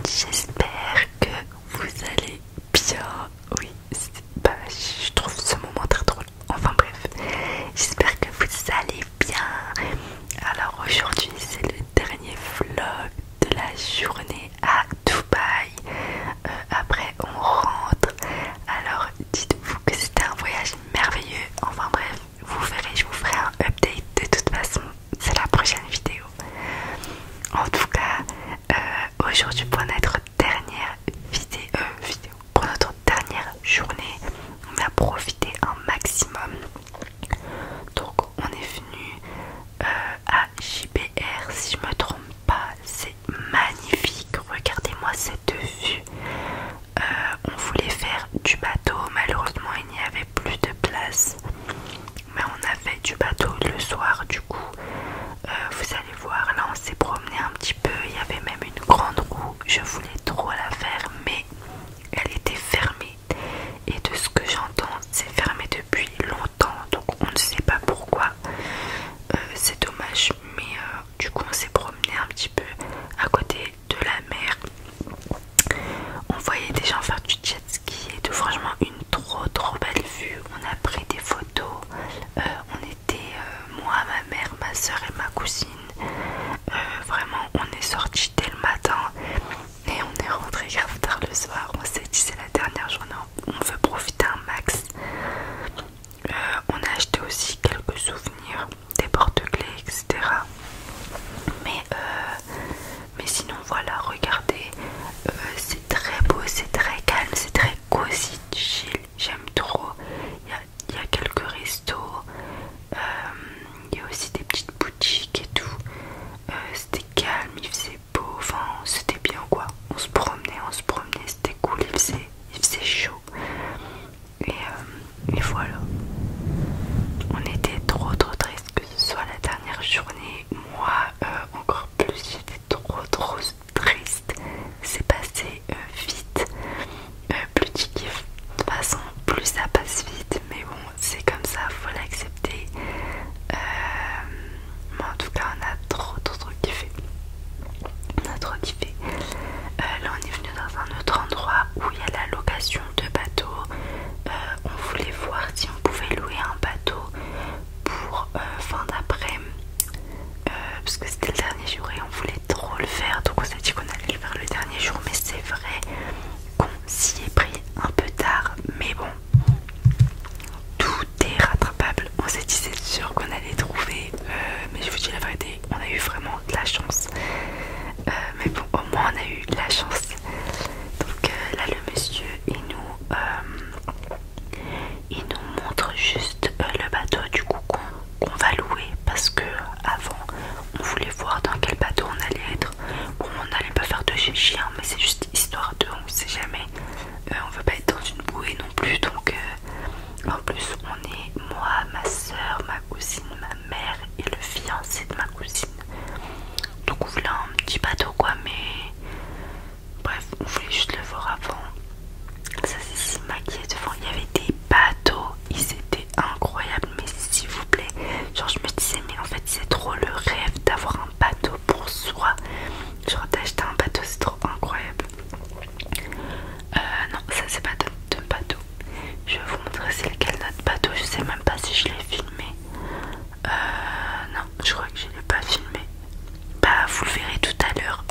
j'espère que vous allez bien. Oui, je trouve ce moment très drôle. Enfin bref, j'espère que vous allez bien. Alors aujourd'hui c'est le dernier vlog de la journée à Dubaï. Après on rentre. Alors dites-vous que c'était un voyage merveilleux. Enfin bref, vous verrez, je vous ferai un update de toute façon. C'est la prochaine vidéo. En tout cas, aujourd'hui pour notre dernière vidéo, pour notre dernière journée, on a profité un maximum. Donc on est venu à JBR, si je me trompe pas, c'est magnifique. Regardez-moi cette vue. On voulait faire du bateau, malheureusement il n'y avait plus de place, mais on a fait du bateau le soir. Du coup vous allez voir, là on s'est promené un petit peu, il y avait même une grande roue, je voulais trop la faire mais elle était fermée, et de ce que j'entends c'est fermé depuis longtemps, donc on ne sait pas pourquoi. C'est dommage, mais du coup on s'est promené un petit peu à côté de la mer. On voyait des gens faire du jet ski et tout, franchement une trop belle vue. On a pris des photos, on était moi, ma mère, ma soeur et ma cousine. Vraiment on est sorti dès le matin et on est rentré grave tard le soir. On s'est dit c'est la dernière journée, on veut profiter un max. On a acheté aussi quelques souvenirs, des porte-clés, etc. Mais sinon voilà, regardez, c'est très beau, c'est très calme, c'est très cosy, chill, j'aime trop. Il y a quelques restos, il y a aussi des petites boutiques et tout. C'était calme, il faisait beau, enfin c'était bien quoi. On se promenait, c'était cool, il faisait chaud. Et voilà. On était trop triste que ce soit la dernière journée. Moi encore plus, j'étais trop triste. C'est passé vite. Plus tu kiffes, de toute façon plus ça passe vite. Mais bon, c'est comme ça, faut l'accepter. Mais en tout cas on a trop kiffé. On a trop kiffé. Là on est venu dans un autre endroit où il y a la location de bateaux. On voulait voir si on pouvait louer un bateau pour fin d'après, parce que c'était le dernier jour et on voulait trop le faire, donc on s'est dit qu'on allait le faire le dernier jour. Mais c'est vrai qu'on s'y est pris un peu tard, mais bon, tout est rattrapable. On s'est dit c'est sûr qu'on allait trouver, mais je vous dis la vérité, on a eu vraiment de la chance. Mais bon, au moins on a eu de la chance. Donc là le monsieur il nous montre juste le bateau du coup qu'on va louer, parce que avant on voulait voir dans quel bateau on allait être. Bon, on n'allait pas faire de chien, mais c'est juste histoire de, on sait jamais. On veut pas être dans une bouée non plus, donc en plus on est moi, ma soeur, ma cousine, ma mère et le fiancé de ma cousine. Donc on voulait un petit bateau quoi, mais bref, on voulait juste le voir avant. Ça c'est si maquillé devant, il y avait des bateaux, ils étaient incroyables, mais s'il vous plaît, genre je me disais mais en fait c'est trop le rêve d'avoir un bateau pour soi, genre d'acheter un bateau, c'est trop incroyable. Non, ça c'est pas de bateau, je vais vous montrer c'est lequel notre bateau, je sais même pas si je l'ai filmé. Non, je crois que je l'ai pas filmé. Bah vous le verrez tout à l'heure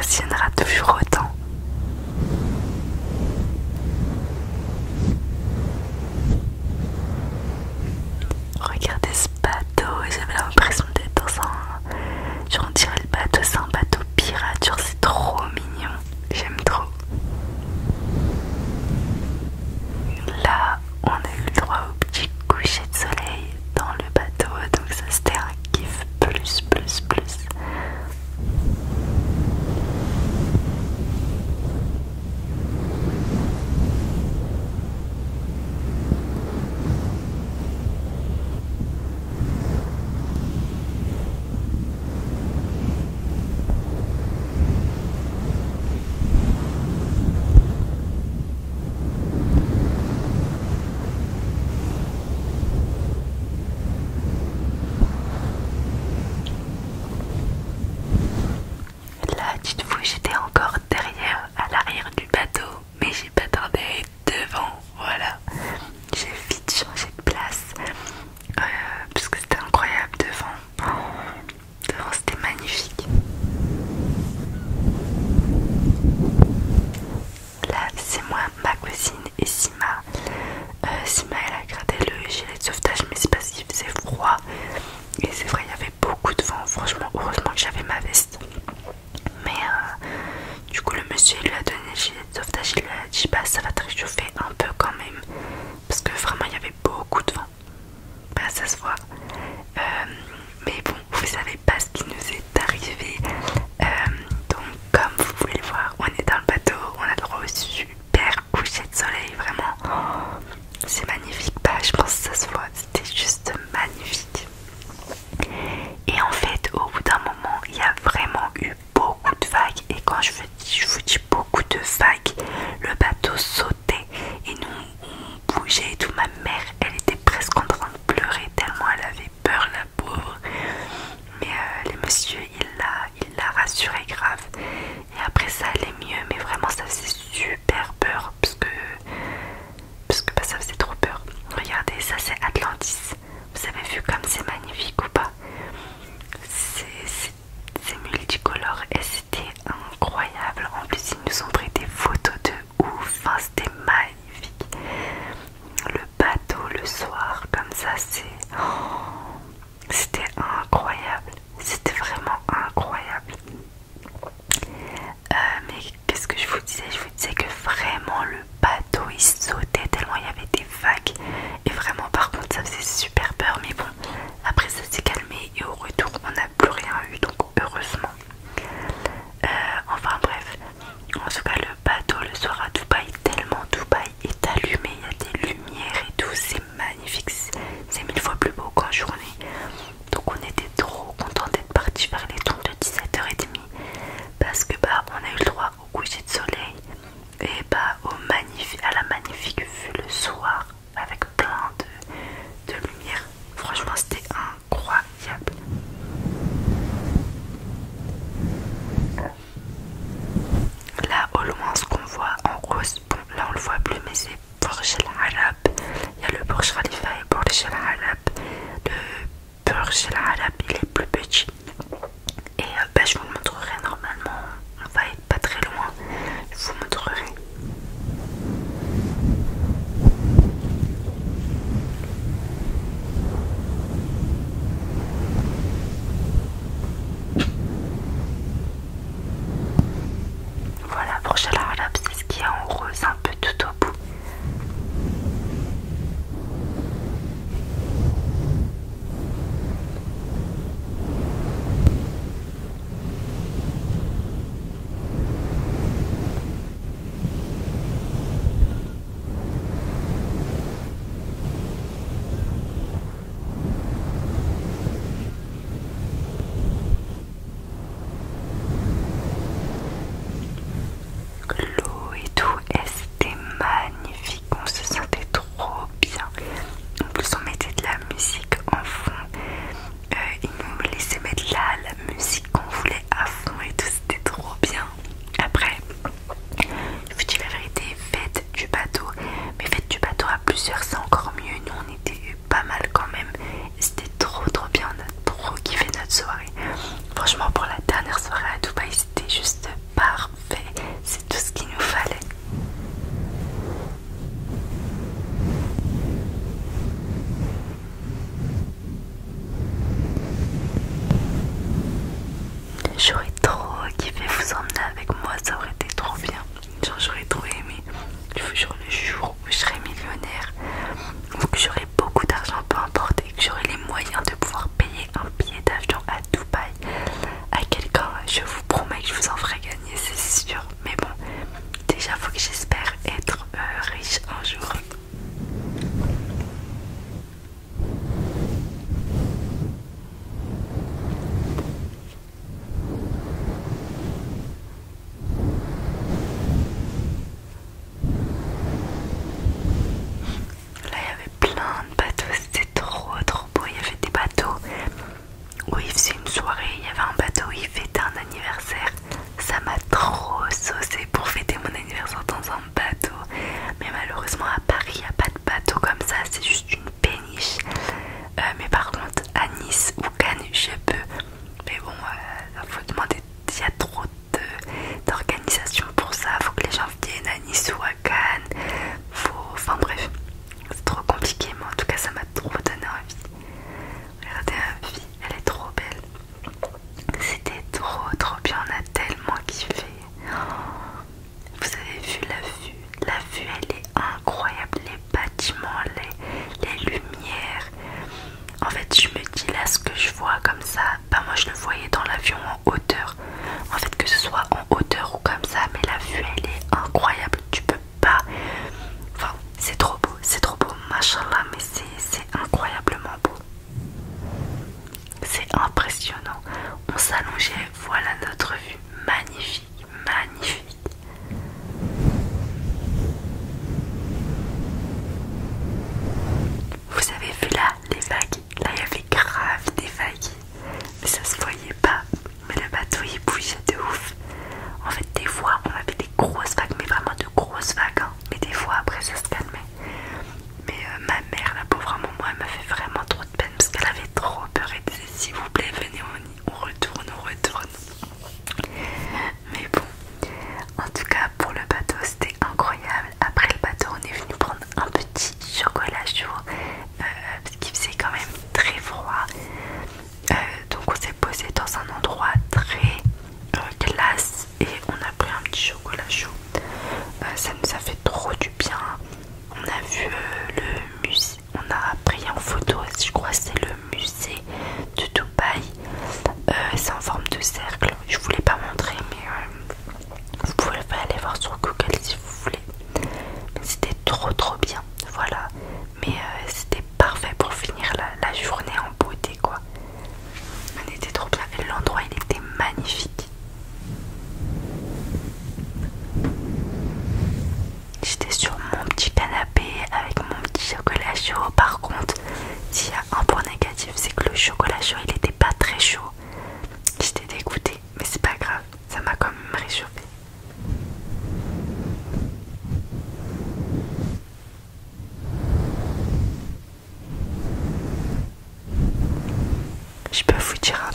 m'émotionnera toujours autant. Regardez ce bateau, j'avais l'impression d'être dans un... Genre on dirait le bateau, c'est un bateau pirate, genre c'est trop mignon, j'aime trop. Là, on a eu le droit au petit coucher de soleil dans le bateau, donc ça c'était un kiff plus. Là, dites-vous, j'étais encore derrière, à l'arrière du bateau, mais j'ai pas tardé à être devant, voilà. J'ai vite changé de place, parce que c'était incroyable devant. Devant, c'était magnifique. Là, c'est moi, ma cousine et Sima. Sima, elle a gardé le gilet de sauvetage, mais c'est parce qu'il faisait froid. Et c'est vrai, il y avait beaucoup de vent. Franchement, heureusement que j'avais ma veste. Mais du coup, le monsieur il lui a donné le gilet de sauvetage. Il lui a dit bah ça va te réchauffer un peu quand même. Parce que vraiment, il y avait beaucoup de vent. Bah, ça se voit. Mais bon, vous savez pas ce qui nous est arrivé. Donc, comme vous pouvez le voir, on est dans le bateau. On a le droit au super coucher de soleil. Vraiment, oh, c'est magnifique. Bah, je pense que ça se voit. C'était juste magnifique. Et en fait, au bout d'un moment, il y a vraiment eu beaucoup de vagues. Et quand je vous dis beaucoup de vagues, le bateau sautait et nous on bougeait et tout. Ma mère, elle était presque en train de pleurer tellement elle avait peur, la pauvre. Mais les messieurs, il l'a rassuré grave. Et après ça allait mieux, mais vraiment ça faisait super peur parce que bah, ça faisait trop peur. Regardez, ça c'est Atlantis. Vous avez vu comme c'est magnifique ou pas? C'est multicolore et c'était incroyable. En plus, ils nous ont pris des photos de ouf. Enfin, c'était magnifique. Le bateau le soir, comme ça, c'était incroyable. C'était vraiment incroyable. Mais qu'est-ce que je vous disais? Je vous disais que vraiment le bateau il sautait tellement il y avait des vagues. Et vraiment, par contre, ça faisait super peur. Mais bon, après ça s'est calmé et au retour, on n'a plus rien eu. Donc, heureusement. Enfin bref, en tout cas le bateau le soir à Dubaï, tellement Dubaï est allumé, il y a des lumières et tout, c'est magnifique, c'est 1000 fois plus beau qu'en journée. Donc on était trop contents d'être partis vers les tons de 17h30 parce que bah on a eu le droit au coucher de soleil et bah à la magnifique vue le soir avec plein de lumière. Franchement c'était incroyable. Là au loin ce qu'on voit en rose, bon là on le voit plus mais c'est Burj Al Arab. Il y a le Burj Khalifa et Burj Al Arab. Le Burj Al Arab il est plus petit. Et bah, je vous le montrerai normalement. On va être pas très loin. Je vous montrerai. Voilà, Burj Al Arab, c'est ce qu'il y a en rose un peu tout au bout. L'eau et tout, et c'était magnifique, on se sentait trop bien. En plus on mettait de la musique en fond, ils nous laissaient mettre la musique qu'on voulait à fond et tout, c'était trop bien. Après, je vous dis la vérité, fête du bateau, mais fête du bateau à plusieurs c'est encore mieux. Nous on était pas mal quand même, c'était trop bien, on a trop kiffé notre soirée. Franchement pour la dernière soirée à Dubaï c'était juste pas vous dire